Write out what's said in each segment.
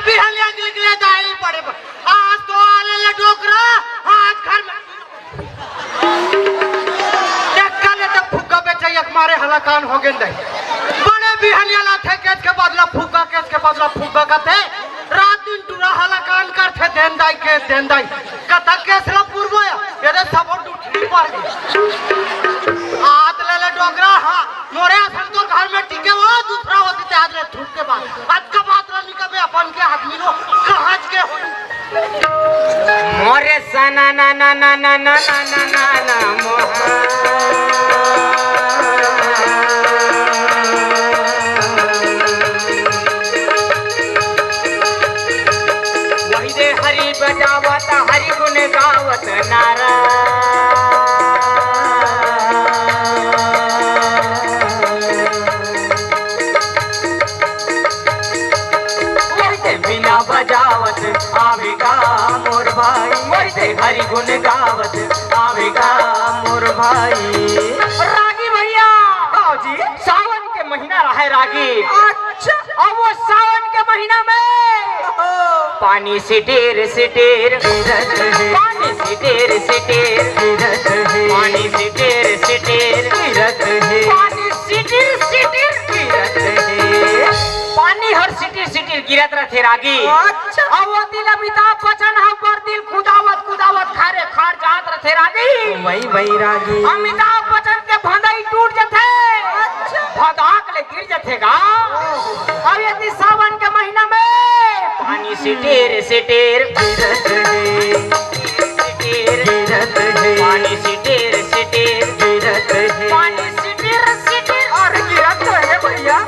बिहलिया निकले दाई पड़े आज तो आले ले डोकरा आज घर में देखले तो फुग्गा बेचे एक मारे हलाकान हो गेल दई बड़े बिहलिया लाथे केस के बदला फुग्गा कथे रात दिन टूरा हलाकान करथे देन दाई कथा केस ला पूर्वया एरे सब टूटली पड़ गई हाथ ले ले डोकरा हां मोरे असन तो घर में टिके वो दूसरा होती थे आज ले थूक के बाद आज का बात रानी कबे अपन के आदमी रो कहाज के हो मोरे सना ना ना ना ना ना ना ना ना ना मोहा वही दे हरि बजावत हरि गुण गावत नारा बजावत आवेगा मोर भाई वैसे हरि गुण गावत आवेगा मोर भाई। रागी भैया जी सावन के महीना रहा है रागी। अच्छा अब वो सावन के महीना में पानी सिटेर सिटेर पानी सिटेर सिटेर पानी सिटेर सिटेर पानी सिटेर सिटेर पानी हर सिटी सिटी गिरत रहे रागी। अच्छा अब वो दिल अमिताभ बच्चन हम पर दिल खुदावत खारे खार जात रहे रागी। वही रागी अमिताभ बच्चन के भंडाई टूट जथे। अच्छा भदाक ले गिर जथेगा। अब यदि सावन के महीना में पानी सिटेर सिटेर पानी सिटेर सिटेर पानी सिटेर सिटेर और गिरत है भैया।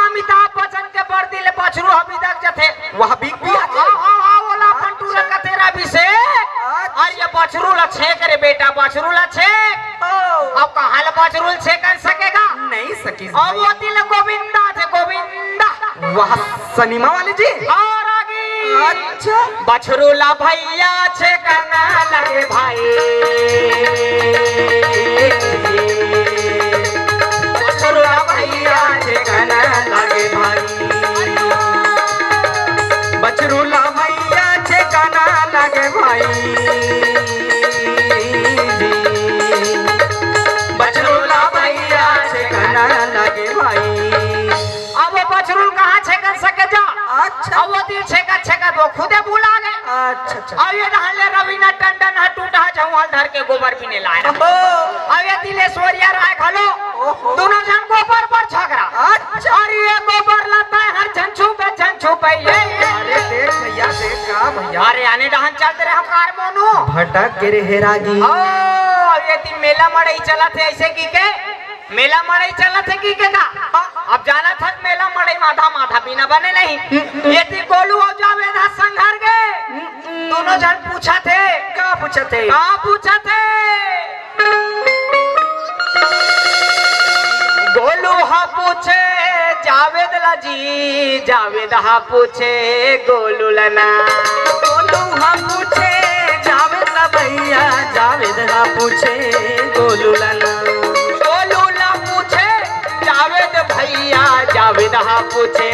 अमिताभ बच्चन के बर्दी ले बछरू अभी तक जथे वह बिक गया वाला पंटू रे कतेरा भी से और ये बछरू ला छेक रे बेटा बछरू ला छेक अब कहां ले बछरू छेक कर सकेगा नहीं सकी अब वो दिल गोविंदा थे गोविंदा वह सनीमा वाले जी और आगे अच्छा बछरू ला भैया छेकना लगे भाई बछरू ला भैया छेकना लगे भाई बछरूला भैया ठिकाना लगे भाई बछरूला भैया ठिकाना लगे भाई। अब वो बछरूल कहाँ छेक सके जा। अच्छा अब वो दिल छेका वो खुदे बुला गए। अच्छा अब ये नहले रवीना टंडन हा टूटा जवाल धर के गोबर पीने लाया। अब ये दिलेश्वरिया राय खलो दोनों जन गोबर पर झगड़ा। अच्छा और ये गोबर लाता है हर झंझू पे ये भैया भैया अरे आने डहन चलते रहे कार मोनू भटक के रे रागी। ओ ये दिन मेला मड़ई चला थे ऐसे की के मेला मड़ई चला थे की के का अब जाना था मेला मड़ई माथा बिना बने नहीं ये थी गोलू और जावेद संघर गए दोनों जन पूछा थे क्या पूछा थे गोलू हा पूछे जावेद ला जी जावेद हा पूछे गोलू लना गोलू हा पूछे जावेद ला भैया जावेद हा पूछे गोलू लना गोलू ला पूछे जावेद भैया जावेद हा पूछे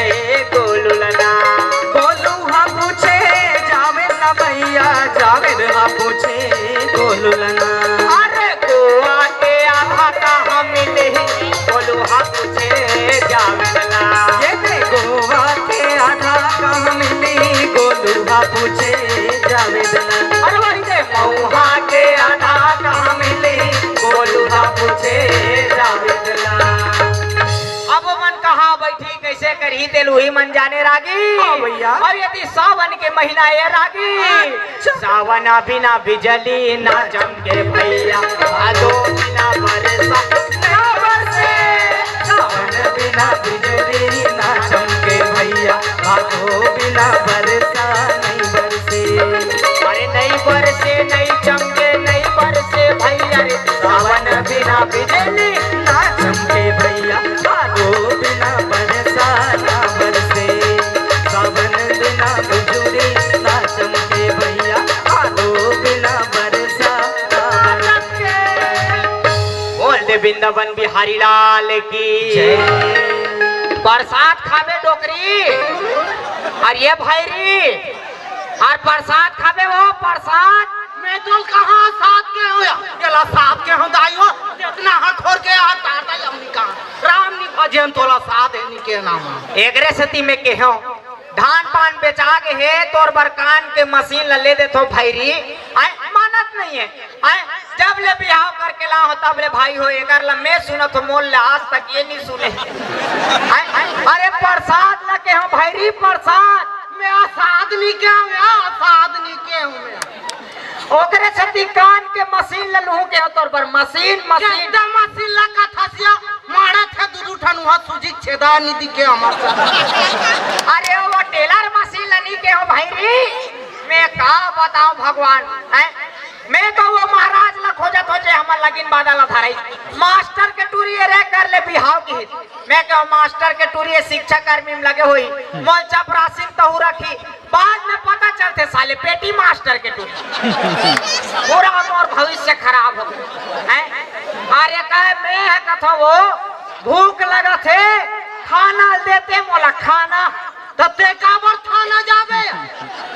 गोलू लना गोलू हा पूछे जावेद ला भैया जावेद हा पूछे गोलू लना अरे गोवा के आधा कहाँ मिले गोलू हा पूछे जावेद ला ये गोवा के आधा कहाँ मिली गोलू हा पूछे जावेद ला अरे वही दे मऊहा के आधा कहाँ मिली गोलू हा पूछे जावेद ला। अब मन कहाँ बैठी कैसे करी तेलू ही मन जाने रागी भैया। और यदि सावन के महीना ये रागी सावन बिना बिजली ना चमके भैया भादो बिना बरसा सावन बिना बिजली ना चमके भैया भादो बिना बरसा नहीं बरसे अरे नहीं बरसे नहीं चमके नहीं बरसे भैया रे सावन बिना बिजली ना चमके भैया भादो बिना बरसा ना बरसे सावन बिना बिजली ना चमके भैया भादो बिना बरसा ना बरसे। बोल दे वृंदावन बिहारी लाल की जय। प्रसाद खावे डोकरी और ये भाईरी और प्रसाद खावे वो प्रसाद मैं तो कहाँ साथ के हो या केला साथ के हो दाई हो इतना हाथ खोर के हाथ ताता हमनी कहाँ राम नी भजन तोला साथ है नी के नाम एकरे सती में के हो धान पान बेचा के है तोर बरकान के मशीन ले दे तो भाईरी आए मानत नहीं है आए जब ले बिहाव करके ला हो तब ले भाई हो एकर लम्बे सुनो तो मोल ले आज तक ये नहीं सुने अरे प्रसाद लगे हो भाईरी प्रसाद मैं आसाद नी के हूँ या आसाद नी के हूँ मैं ओकरे सती कान के मशीन ले लूं के तोर पर मशीन मशीन लगा थसिया मारा थे दूध उठानु हाथ सूजी छेदा नी दिखे हमार अरे वो टेलर मशीन लनी के हो भाईरी मैं का बताऊं भगवान है मैं तो वो महाराज ला खोजत हो जे हमर लगिन बादल धारई मास्टर के टूरिए रे कर ले बिहाव की मैं कहो मास्टर के टूरिए शिक्षा कर्मी में लगे हुई मोल चपरासी तो रखी बाद में पता चलते साले पेटी मास्टर के टूरी पूरा और भविष्य खराब हो गया है अरे कहे मैं है कथो वो भूख लगा थे खाना देते मोला खाना तते काबर थाना जावे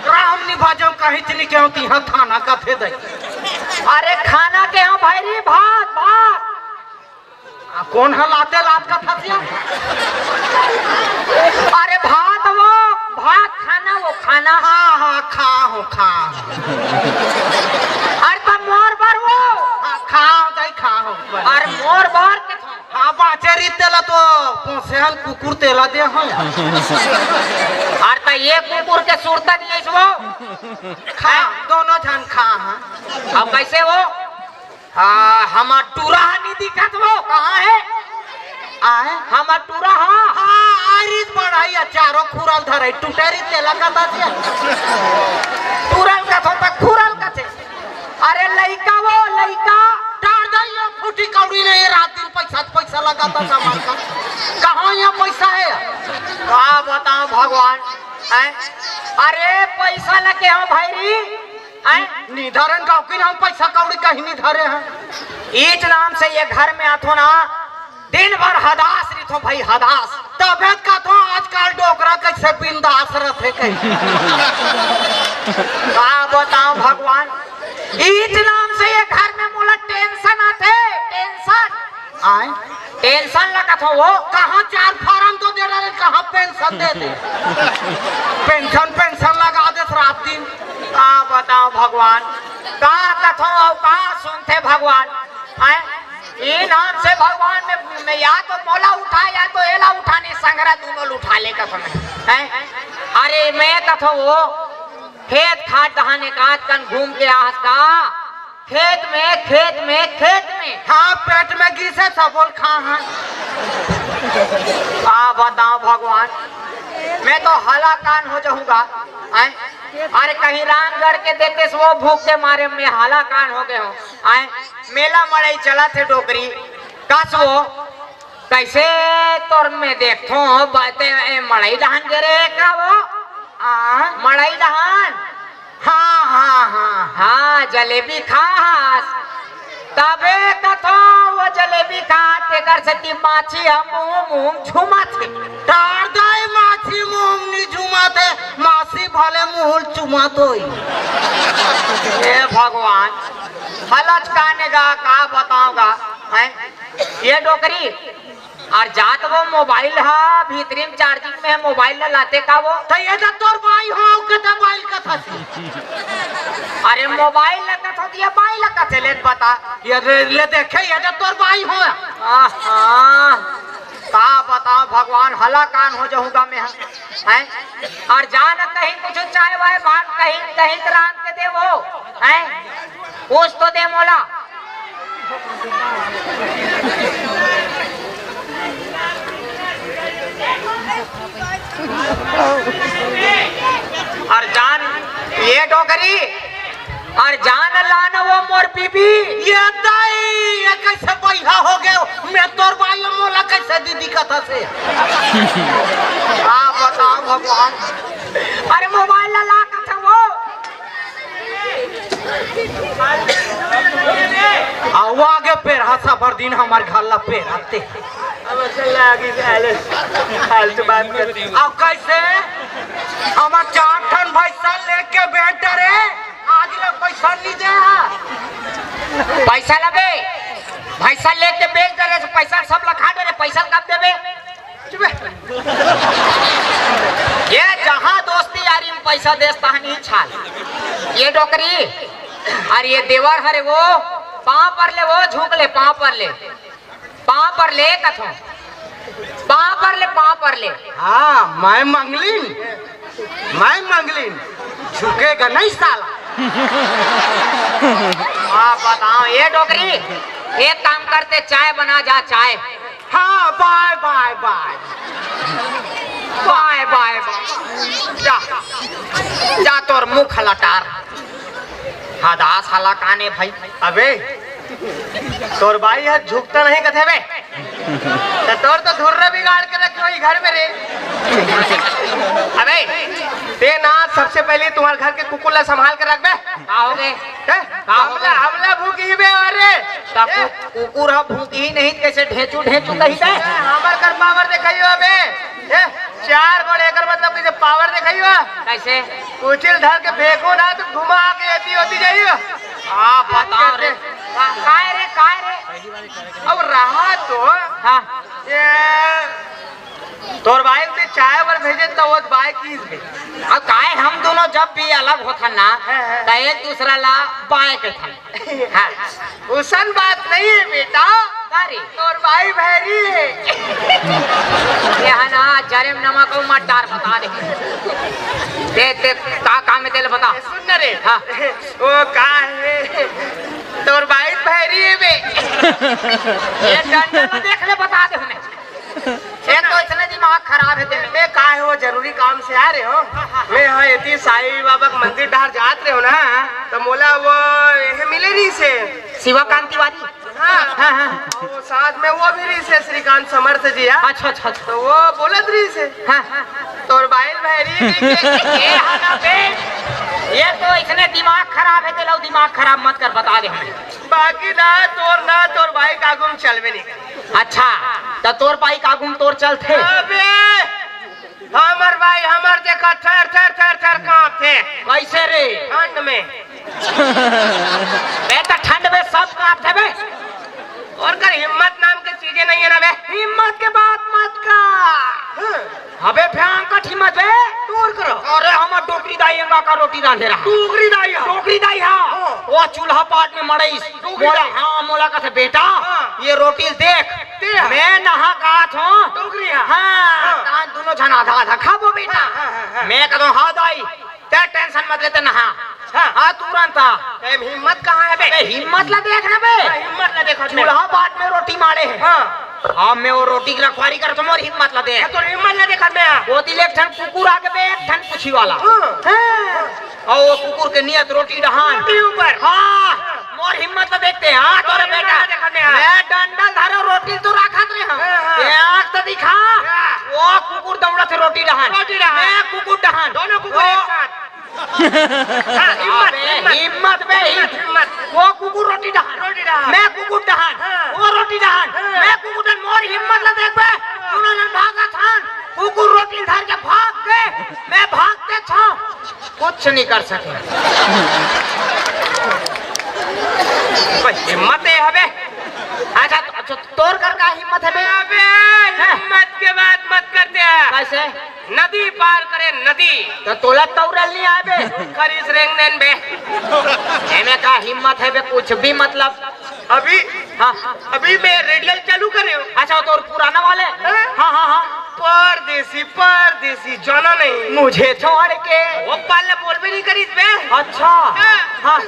राम नी भाजम कहीं चली के होती है थाना का थे दे अरे खाना के हो भाईरी भात भात कौन है लाते लात का फसिया अरे भात वो भात खाना वो खाना हाँ हाँ खा हो खा अरे तब मोर बार वो खाओ दाई खाओ अरे मोर बार के हाँ बाचेरी तेला तो पोसेहल कुकुर तेला दे हो अरे तो ये कुकुर के सुरता नहीं है वो खा दोनों जन खा हाँ अब कैसे वो हमार टूरा नहीं दिखत वो कहाँ है आए हमार टूरा हाँ आरिस बढ़ाई चारों खुरल धरे टूटेरी तेला का दासिया टूरल का तो तक खुरल का थे अरे लइका वो लइका डाल दई फूटी कौड़ी नहीं रात दिन पैसा लगाता सामान का कहाँ यहाँ पैसा है क्या बताओ भगवान हैं अरे पैसा लगे हो भाईरी निधारन गाँव की हम पैसा कौड़ी कहीं नहीं धरे हैं ईट नाम से ये घर में आथो ना दिन भर हदास रिथो भाई हदास तबियत का तो आजकल डोकरा कैसे बिंदास रहते कहीं क्या बताओ भगवान ईट नाम से ये घर में मोला टेंशन आते टेंशन आए टेंशन लगा था वो कहाँ 4 फार्म तो दे रहे कहाँ पेंशन दे दे पेंशन लगा दे रात दिन का बताओ भगवान का कथो का सुनते भगवान आए ये नाम से भगवान में या तो मोला उठा या तो एला उठाने संगरा दोनों उठा ले कसम है अरे मैं कथो वो खेत खाट दहाने का कन घूम के आस का खेत में हाँ पेट में घिसे सबोल खा हाँ बताओ भगवान मैं तो हलाकान हो जाऊंगा अरे कहीं रामगढ़ के देते वो भूख के मारे में हलाकान हो गए हो मेला मड़ई चला थे डोकरी कस वो कैसे तोर में देखो बातें मड़ई दहन गिरे का वो मड़ई दहन हाँ जलेबी खास तबे कथो वो जलेबी खाते कर सती माछी हम मुंह झुमा थे डार दाई माछी मुंह नहीं झुमा थे माछी भले मुंह चुमा तो हे भगवान हलच काने का बताऊंगा ये डोकरी और जात वो मोबाइल है भीतरी में चार्जिंग में है मोबाइल लाते का वो तो ये तो तोर भाई हो के मोबाइल का था अरे मोबाइल लगा था ये बाई लगा थे ले बता ये ले देखे ये तो तोर भाई हो का बताओ भगवान हलाकान हो जाऊंगा मैं हैं और जान कहीं कुछ चाय वाय भाग कहीं रात के दे वो हैं पूछ तो दे मोला और जान ये डोकरी और जान लाना वो मोर बीबी ये दाई ये कैसे बैठा हो गए मैं तोर भाई मोला कैसे दीदी कथा से हाँ बताओ भगवान अरे मोबाइल ला कथा वो आगे पेड़ हसा भर दिन हमारे घर ला पेड़ आते अब चल आगे से फालतू बात कर। अब कैसे हमार 4 टन भैंसा लेके बैठ रे आज ले पैसा नहीं दे पैसा लबे भैंसा लेके बेच दे रे पैसा सब लखा दे रे पैसा कब देबे ये जहाँ दोस्ती यारी में पैसा देता है नहीं छाल ये डोकरी और ये देवर हरे वो पाँव पर ले वो झुक ले पाँव पर ले कथो पाँव पर ले हाँ मैं मंगलीन झुकेगा नहीं साला हाँ बताओ ये डोकरी एक काम करते चाय बना जा चाय हाँ bye bye bye bye bye जा जा तोर मुंह खलटार हदा साला काने भाई अबे तोर भाई है झुकता नहीं कथे बे तो तोर तो धुर्रा बिगाड़ के रखे हो घर में रे अबे ते ना सबसे पहले तुम्हारे घर के कुकुर ला संभाल के रख बे आओगे हमला भूखी बे अरे कुकुर ह भूखी ही नहीं कैसे ढेचू कही दे हमर कर पावर देखइयो बे 4 गोल एकर मतलब कि पावर देखइयो कैसे कुचिल धर के फेंको ना तो घुमा के ऐसी होती जाइयो हाँ बताओ रे काय रे अब रहा तो हाँ ये तोर भाई से चाय वर भेजे तो वो बाय कीज है अब काय हम दोनों जब भी अलग होता ना तो एक दूसरा ला बाय के था हाँ उसन बात नहीं है बेटा सारी तोर भाई भैरी है ये है ना जरेम नमक को मत डार बता दे ते का काम में तेल बता सुन रे हाँ वो का है तोर भाई भैरी है बे ये डंडा देख ले बता दे हमें एक तो इतना दिमाग खराब है तेरे मैं का है वो जरूरी काम से आ रहे हो मैं हाँ इतनी साईं बाबा के मंदिर डार जात रहे हो ना तो मोला वो ये मिले रही से शिवा कांति वाली हाँ वो साथ में वो भी रही से श्रीकांत समर्थ जी है अच्छा तो वो बोलत रही से तोर बाइल भैरी ये तो इतने दिमाग खराब है तेरा दिमाग खराब मत कर बता दे हमें बाकी ना तोर भाई कागुम चलवे नहीं अच्छा तो तोर भाई कागुम तोर चलते अबे हमर भाई हमर देखा थर कांपते कैसे रे ठंड में बेटा ठंड में सब कांपते बे और कर हिम्मत नाम की चीजें नहीं है ना बे हिम्मत के बात मत का अबे भयंकर हिम्मत है दूर करो अरे हम टोकरी दाई अंगा का रोटी रांधे रहा टोकरी दाई हाँ वो चूल्हा पाट में मड़ई मोला हाँ मोला का बेटा ये रोटी देख मैं नहा कात हूँ टोकरी हाँ दोनों जन आधा खाबो बेटा मैं कदों हाँ दाई ते टेंशन मत लेते नहा हाँ तुरंत हिम्मत कहाँ है बे हिम्मत ला देखना बे हिम्मत ला देखो चूल्हा पाट में रोटी मारे है हाँ मैं वो रोटी की रखवारी कर तुम और हिम्मत ला दे तो हिम्मत ला देखा मैं वो दिल एक ठन कुकुर आके बे एक ठन पूछी वाला और वो कुकुर के नियत रोटी डहान ऊपर हाँ मोर हिम्मत ला देखते हाँ तोरे बेटा मैं डंडल धरे रोटी तो रखत रे हम आंख तो दिखा वो कुकुर दौड़ा थे रोटी डहान मैं कुकुर डहान दोनों कुकुर एक साथ हिम्मत बे हिम्मत वो कुकुर रोटी डहान मैं कुकुर डहान वो रोटी डहान मैं कुकुर डहान मोर हिम्मत ला देख बे दोनों जन भागा थान कुकुर रोटी धर के भाग के मैं भागते था कुछ नहीं कर सके हिम्मत है हबे अच्छा तोर कर का हिम्मत है बे अबे हिम्मत के बात मत करते कैसे नदी पार करे नदी तो तोला तौरल नहीं आए बे खरीस रेंगनेन बे एमे का हिम्मत है बे कुछ भी मतलब अभी अभी मैं रेडियल चालू करे हूँ अच्छा तोर पुराना वाले हाँ परदेसी जाना नहीं मुझे छोड़ के वो पहले बोल भी नहीं करी बे अच्छा हाँ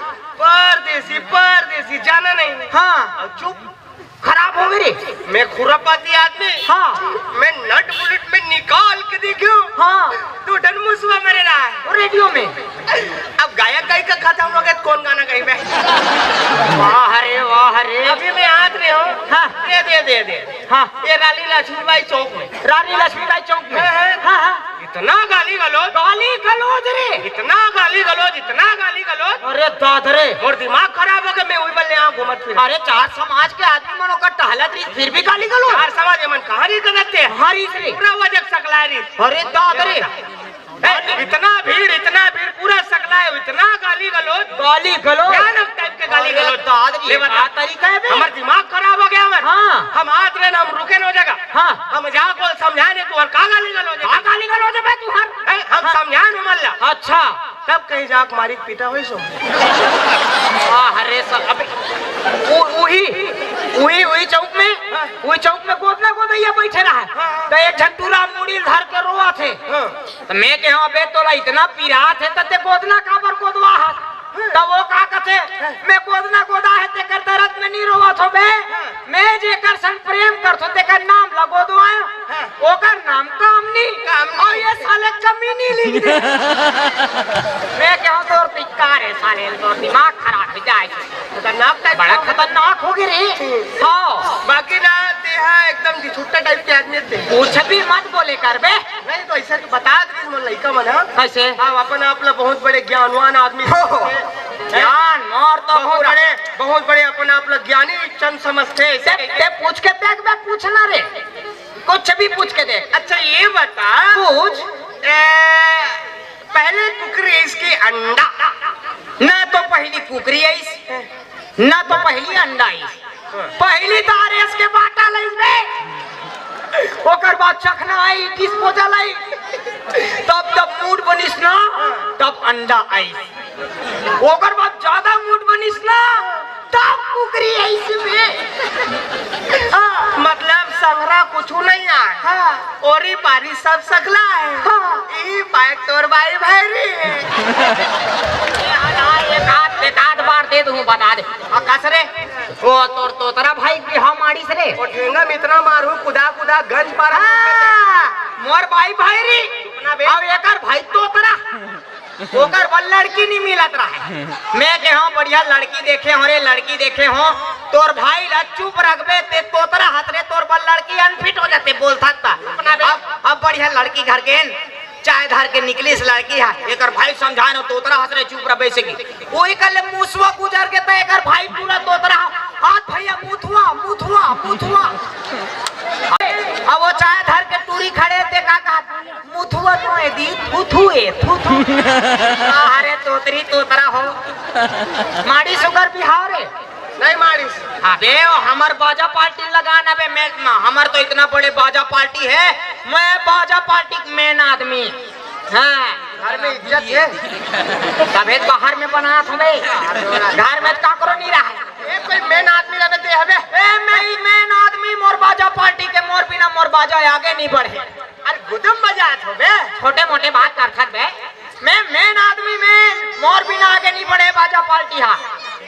परदेसी जाना नहीं हाँ चुप खराब हो गई मैं खुरापाती आदमी हाँ मैं नट बुलेट में निकाल के देखूं हाँ तू डनमुसवा मेरे रहा है रेडियो में अब गायक गायक का खाता हम लोग कौन गाना गाई मैं वाह रे अभी मैं हाथ में हूँ हाँ दे हाँ ये राली लक्ष्मीबाई चौक में। रानी लक्ष्मीबाई चौक में। है। हाँ हाँ। इतना गाली गलौज, गाली गलौज रे, इतना गाली गलौज, इतना गाली गलौज। अरे दादरे और दिमाग खराब हो गया। मैं वही बल्ले यहाँ घूमत फिर। अरे चार समाज के आदमी मनो का टहलत रही फिर भी गाली गलौज। यार समाज मन कहाँ नहीं करते हरी रे पूरा वजह सकला रही। अरे दादरे इतना भीड़ पूरा सकला है। इतना गाली गलौज, गाली गलौज क्या ना टाइप के गाली गलौज। दादरी ले बता। तरीका है बे। हमार दिमाग खराब हो गया। हाँ। हम आत रहे ना, हम रुके न हो जाएगा। हाँ। हम जहाँ को समझाने तू का गाली गलौज है। गाली गलौज है बे तू हर। हम समझान मल्ला। अच्छा तब कहीं जाक मारी पीटा हुई सो। अरे सब अबे वही चौक में, वही चौक में गोदना गोदैया बैठे रहा। तो एक झंटूरा मुड़ी धर के रोआ थे। तो मैं के हाँ बे तोला इतना पीरा थे तते गोदना काबर गोदवा है। तो वो का कथे मैं गोदना गोदा है ते कर दर्द में नहीं रोवा थो बे। मैं जे कर सन प्रेम कर थो ते कर नाम लगो दवाया। ओकर नाम कामनी और ये साले कमीनी लिख दे। मैं कहूं तोर पिकार है साले, तोर दिमाग खराब हो जाए। खतरनाक टाइप, बड़ा खतरनाक हो गए रे। हाँ बाकी ना देहा एकदम छुट्टा टाइप के आदमी थे। कुछ भी मत बोले कर बे। नहीं तो ऐसा तो बता दे मन लइका मन। कैसे हम अपन आप बहुत बड़े ज्ञानवान आदमी ज्ञान मोर तो बहुत बड़े अपन आप ज्ञानी चंद समझते। ते पूछ के देख बे, पूछना रे कुछ भी पूछ के देख। अच्छा ये बता, पूछ। पहले कुकरी इसकी अंडा, ना तो पहली कुकरी आई ना तो पहली अंडा आई। पहली तारेस के बाटा लई बे, ओकर बाद चखना आई, डिस्पोजल आई, तब मूड बनिस ना, तब अंडा आई। ओकर बाद ज्यादा मूड बनिस ना, तब कुकरी आई से। मतलब संग्रह कुछ नहीं आए। हाँ। ओरी पारी सब सकला है। हाँ। ई बाइक तोर बाई भैरी है। एक आध बार दे दूं, बता दे। कसरे वो तोर तोतरा भाई की हम आड़ी से रे। और ठेंगा में इतना मारू कुदा कुदा गंज पारा। मोर भाई भाई री अब एकर भाई तोतरा ओकर बल लड़की नहीं मिलत रहा। मैं के हाँ बढ़िया लड़की देखे हो रे, लड़की देखे हो तोर भाई ला चुप रखबे ते तोतरा हाथ रे तोर बल लड़की अनफिट हो जाते बोल सकता। अब बढ़िया लड़की घर के चाय धार के निकली इस लड़की है, एकर भाई समझाए न तोतरा हंस रहे चुप रह बैसे की। वही कल मुसवा गुजर के तो एकर भाई पूरा तोतरा हाथ भैया मुथुआ मुथुआ मुथुआ। अब वो चाय धार के टूरी खड़े थे का कहा मुथुआ तो है दी थुथुए थुथु। अरे तोतरी तोतरा हो माड़ी सुगर बिहार है नहीं मारिस। अबे हमार बाजा पार्टी लगाना बे। मैं हमार तो इतना बड़े बाजा पार्टी है, मैं बाजा पार्टी मेन आदमी। हाँ घर में इज्जत है। तबे बाहर में बना था बे, घर में काकरो नहीं रहा है। ए कोई मेन आदमी रहते हबे। ए मैं मेन आदमी मोर बाजा पार्टी के, मोर बिना मोर बाजा आगे नहीं बढ़े। अरे गुदम बजात हो बे। छोटे मोटे बात कर खत बे। मैं मेन आदमी में मोर बिना आगे नहीं बढ़े बाजा पार्टी। हाँ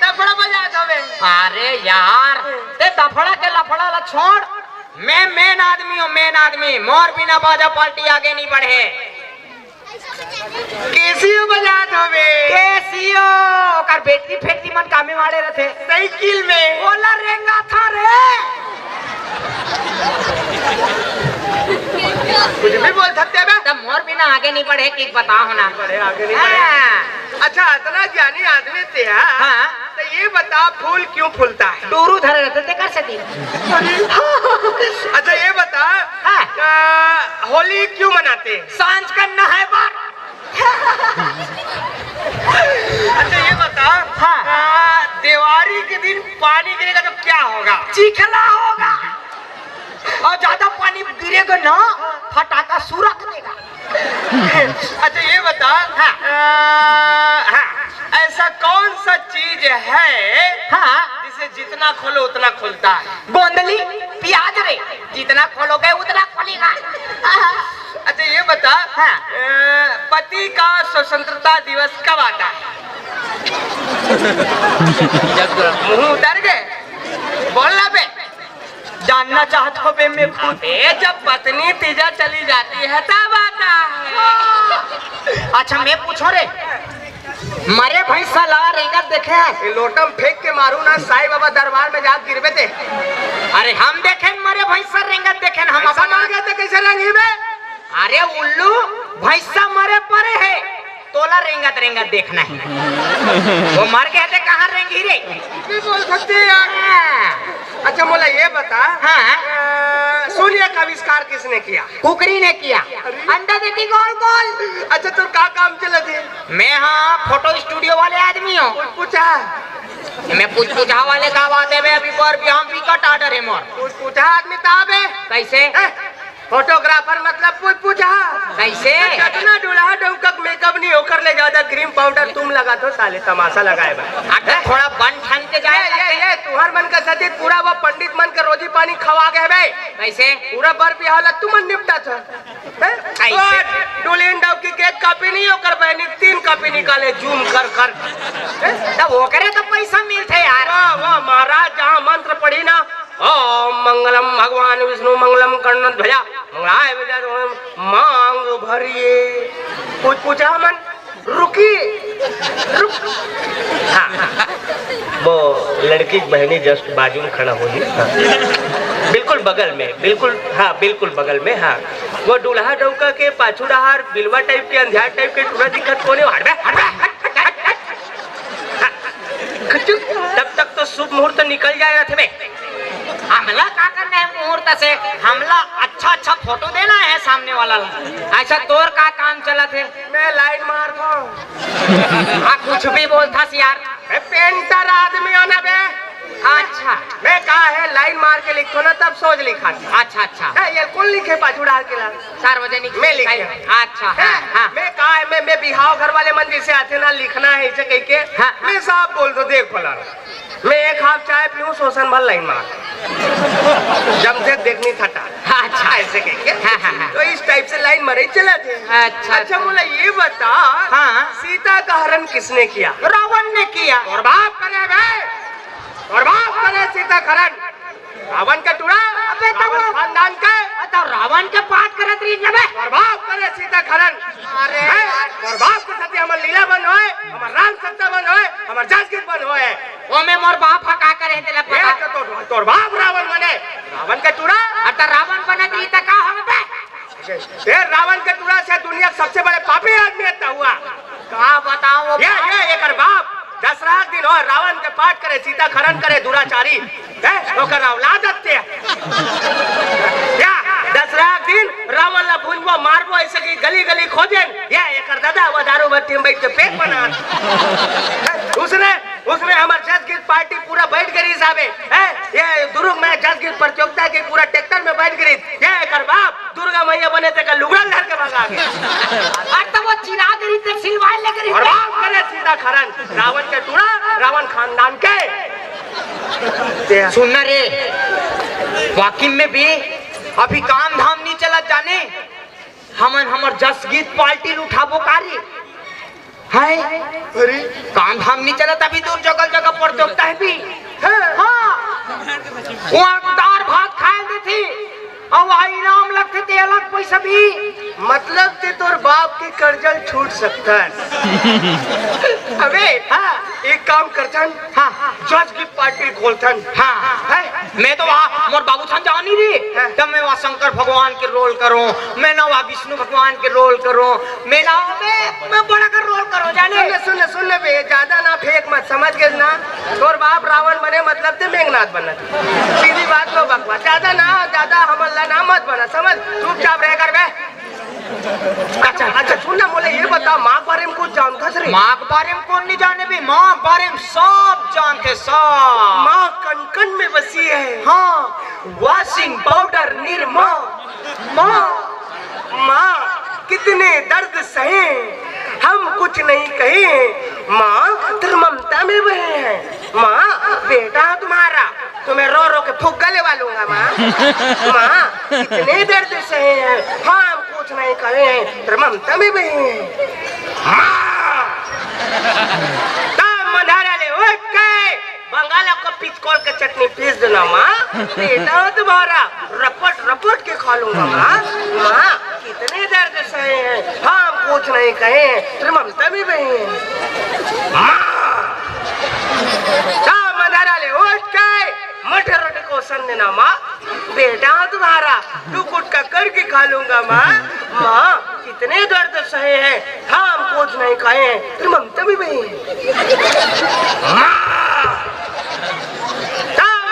दफड़ा बजात हो बे। अरे यार ते दफड़ा के लफड़ा ला छोड़, मैं मेन आदमी हूँ, मेन आदमी। मोर बिना बाजा पार्टी आगे नहीं बढ़े। केसियो बजात हो बे। केसियो कर बेटी फेटी मन कामे वाले रहते साइकिल में ओला रेंगा था रे। कुछ भी बोल सकते बे। तब मोर बिना आगे नहीं बढ़े कि बताओ ना। बढ़े आगे नहीं बढ़े। अच्छा इतना ज्ञानी आदमी थे। हाँ तो ये बता फूल क्यों फूलता है? डोरू धरे रहते थे कर सकती। अच्छा ये बता होली क्यों मनाते? सांझ करना है बार। अच्छा ये बता दिवाली के दिन पानी गिरेगा तो क्या होगा? चिखला होगा और ज्यादा पानी गिरेगा ना फटाका सुरख देगा। अच्छा ये बता ऐसा कौन सा चीज है हाँ जिसे जितना खोलो उतना खुलता है? गोंदली प्याज रे, जितना खोलोगे उतना खुलेगा। अच्छा ये बता पति का स्वतंत्रता दिवस कब आता है? मुंह उतर गए, बोलना बे। जानना चाहते हो बे मैं खुद। जब पत्नी तीजा चली जाती है तब आता है। अच्छा मैं पूछो रे, मरे भैंसा ला रेंगत देखे हैं। ये लोटम फेंक के मारू ना साईं बाबा दरबार में जा गिरबे थे। अरे हम देखे मरे भैंसा रेंगत देखे हम ऐसा मार गए थे कैसे रेंगी में? अरे उल्लू भैंसा मरे परे है तोला रेंगत रेंगत देखना है। वो मर गए थे कहाँ रेंगी रे? भी बोल सकते हैं यार। अच्छा मोला ये बता, हाँ सूर्य का आविष्कार किसने किया? कुकरी ने किया। अंडा देती गोल गोल। अच्छा तुम का काम चले थे? मैं हाँ फोटो स्टूडियो वाले आदमी हूँ। कुछ पूछा? मैं पूछा वाले का बात है अभी पर भी हम विकट ऑर्डर है मोर। कुछ पूछा आदमी ताब है कैसे? फोटोग्राफर मतलब कुछ पूछा कैसे? कितना दूल्हा डौकक मेकअप नहीं होकर ले ज्यादा क्रीम पाउडर तुम लगा दो साले तमाशा लगाए बा। थोड़ा बन ठन के जाए। ये तुहार मन का सतीत पूरा वो पंडित मन का रोजी पानी खवा गए बे। कैसे? पूरा बर भी हालत तुम निपटा था। डुलिन डौकी के एक कॉपी नहीं होकर बहनी 3 कॉपी निकाले जूम कर कर। तब वो करे तो पैसा मिलते यार। वाह महाराज जहाँ मंत्र पढ़ी ना ओम मंगलम भगवान विष्णु मंगलम कर्णन ध्वजा मंगलाय मांग भरिए कुछ पूछा मन रुकी रुक। हाँ वो लड़की की बहनी जस्ट बाजू में खड़ा होगी। हाँ। बिल्कुल बगल में बिल्कुल हाँ बिल्कुल बगल में हाँ वो दूल्हा डौका के पाछू डहार बिलवा टाइप के अंधियार टाइप के टूरा दिक्कत कोने तब तक तो शुभ मुहूर्त निकल जाए रहे थे। हमला का करना है मुहूर्त से? हमला अच्छा फोटो देना है सामने वाला। ऐसा तोर का काम चला थे? मैं लाइन मार हाँ कुछ भी बोलता यार। पेंटर आदमी हो ना बे। अच्छा मैं कहा है लाइन मार के लिखो ना तब सोच लिखा। अच्छा ये कौन लिखे पाछू डाल के ला सार्वजनिक मैं लिखे। अच्छा हाँ। मैं कहा है मैं बिहाव घर वाले मन जैसे आते ना लिखना है ऐसे कह के। हाँ। मैं साहब बोल दो देख फला मैं 1 हाफ चाय पीऊं शोषण भर लाइन मार जब से देखनी थटा। अच्छा ऐसे कह के। हाँ। तो इस टाइप से लाइन मरे चला थे। अच्छा बोला ये बता हाँ सीता का हरण किसने किया? रावण ने किया। और बाप करे भाई और बाप करे सीता हरण रावण का टुड़ा रावण खानदान के तो रावण के पाठ करत रही जब और बाप करे सीता हरण। अरे और बाप के साथ हमार लीला बन होए हमार राम सत्ता बन होए हमार जासगीत बन होए ओ में मोर बाप का करे तेला पता तो तोर बाप रावण बने रावण का टुड़ा अत रावण बनत रही त का हम बे? ये रावण के टुड़ा से दुनिया के सबसे बड़े पापी आदमी रहता हुआ का बताओ? ये एकर बाप दशहरा दिन हो रावण के पाठ करे सीता खरण करे दुराचारी ओकर औलाद हत्या या दशहरा दिन रावण ला भूंजबो मारबो ऐसे की गली गली खोजेन या एकर दादा वो दारू भट्टी में बैठ के पेट बना उसने हमार जसगीत पार्टी पूरा बैठ गई हिसाबे ये दुर्ग में जसगीत प्रतियोगिता के पूरा ट्रैक्टर में बैठ गई ये एकर बाप दुर्गा मैया बने थे का लुगड़ा धर के भागा गया और तो वो चिराग री तक सिलवाए ले करी और बाप करे सीता खरण रावण के टुड़ा रावण खानदान के। सुनना रे वाकिम में भी अभी काम धाम नहीं चला जाने हमर जसगीत पार्टी उठाबो कारी है। अरे काम धाम नहीं चला तभी दूर जगह प्रतियोगिता है भी। हाँ वहाँ दार भात खाए थे थी और वहाँ इनाम लगते थे अलग पैसा भी। मतलब ते तोर बाप के कर्जल छूट सकता है। अबे हाँ एक काम करथन हाँ जज की पार्टी खोलथन। हाँ है मैं तो वहाँ मोर बाबू थान जानी रे तब मैं वहाँ शंकर भगवान के रोल करूँ मैं ना वहाँ विष्णु भगवान के रोल करूँ मैं ना मैं बड़ा का रोल करूँ जाने। सुन बे ज्यादा ना फेंक मत समझ के ना तोर बाप रावण बने मतलब ते मेघनाथ बना सीधी बात लो बकवास ज्यादा हमला ना मत बना समझ चुपचाप रह कर बे। अच्छा सुन ना बोले ये बता माँ के बारे में कुछ जानता रे? माँ के बारे में कौन नहीं जाने भी माँ के बारे में सब जानते सब। माँ कन में बसी है। हाँ वॉशिंग पाउडर निरमा माँ कितने दर्द सहे हम कुछ नहीं कहे माँ तेरी ममता में बहे हैं माँ बेटा तुम्हारा तुम्हें रो रो के फूक गले वालूंगा माँ कितने दर्द सहे हैं हम कुछ नहीं कहे हैं तेरी ममता में बहे हैं मंधारा ले उठ के बंगाला को पिचकोल के चटनी पीस देना माँ बेटा तुम्हारा रपट के खा लूंगा माँ कितने दर्द सहे हैं हम कुछ नहीं कहे तेरी ममता में बहे हैं। मंदाराले उठ काय मटर को सन्ने ना माँ बेटा तुम्हारा तू गुटका करके खा लूंगा माँ। माँ कितने दर्द सहे हैं हम कुछ नहीं खाए हैं फिर ममता भी नहीं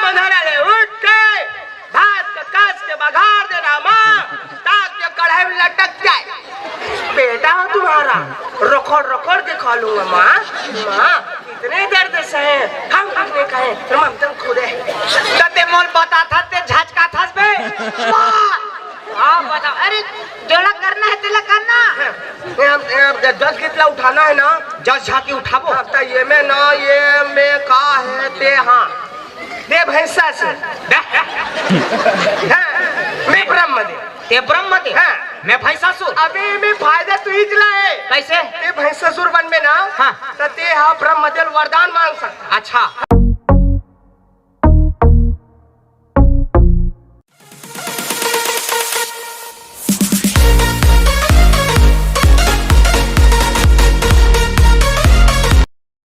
मंदाराले उठ के भात का कास के बघार देना माँ ताकि कढ़ाई में लटक जाए। बेटा तुम्हारा रखोड़ रखोड़ के खा लूंगा माँ। माँ कितने दर्द सहे हम कुछ नहीं खाए फिर ममता खुद है ते मोल बता था ते झटका था बे हाँ बता। अरे जोड़ा करना है तेला करना जज कितना उठाना है ना जस झाकी उठाबो तो ये में ना ये में का है ते हाँ दे भैंसा से मैं ब्रह्म दे ते ब्रह्म दे हाँ। मैं भैंसासुर। अभी में फायदा तू ही है कैसे ते भैंसासुर बन में ना हाँ। तो ते हाँ ब्रह्म दे वरदान मांग सकता। अच्छा